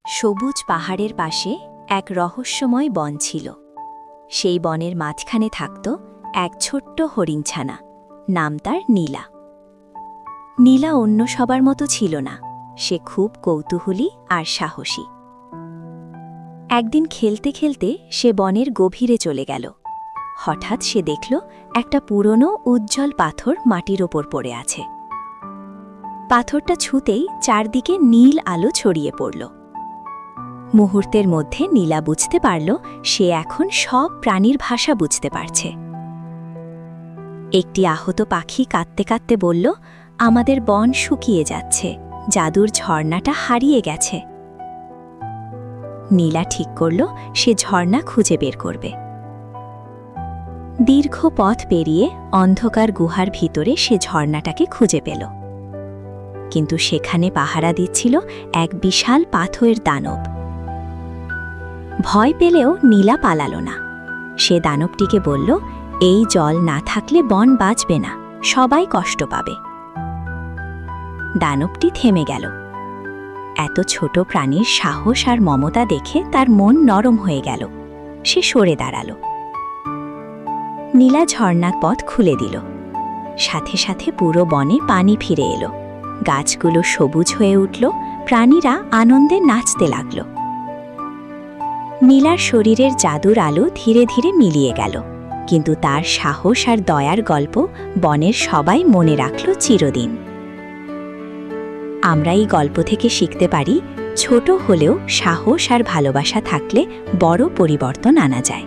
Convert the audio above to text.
সবুজ পাহাড়ের পাশে এক রহস্যময় বন ছিল। সেই বনের মাঝখানে থাকত এক ছোট্ট হরিণছানা, নাম তার নীলা। নীলা অন্য সবার মতো ছিল না, সে খুব কৌতূহলী আর সাহসী। একদিন খেলতে খেলতে সে বনের গভীরে চলে গেল। হঠাৎ সে দেখল একটা পুরনো উজ্জ্বল পাথর মাটির ওপর পড়ে আছে। পাথরটা ছুঁতেই চারদিকে নীল আলো ছড়িয়ে পড়ল। মুহূর্তের মধ্যে নীলা বুঝতে পারল সে এখন সব প্রাণীর ভাষা বুঝতে পারছে। একটি আহত পাখি কাঁদতে কাঁদতে বলল, আমাদের বন শুকিয়ে যাচ্ছে, জাদুর ঝর্ণাটা হারিয়ে গেছে। নীলা ঠিক করল সে ঝর্ণা খুঁজে বের করবে। দীর্ঘ পথ পেরিয়ে অন্ধকার গুহার ভিতরে সে ঝর্ণাটাকে খুঁজে পেল। কিন্তু সেখানে পাহারা দিচ্ছিল এক বিশাল পাথরের দানব। ভয় পেলেও নীলা পালাল না। সে দানবটিকে বলল, এই জল না থাকলে বন বাঁচবে না, সবাই কষ্ট পাবে। দানবটি থেমে গেল। এত ছোট প্রাণীর সাহস আর মমতা দেখে তার মন নরম হয়ে গেল। সে সরে দাঁড়াল। নীলা ঝর্ণার পথ খুলে দিল। সাথে সাথে পুরো বনে পানি ফিরে এলো। গাছগুলো সবুজ হয়ে উঠল, প্রাণীরা আনন্দে নাচতে লাগল। নীলার শরীরের জাদুর আলো ধীরে ধীরে মিলিয়ে গেল, কিন্তু তার সাহস আর দয়ার গল্প বনের সবাই মনে রাখল চিরদিন। আমরা এই গল্প থেকে শিখতে পারি, ছোট হলেও সাহস আর ভালোবাসা থাকলে বড় পরিবর্তন আনা যায়।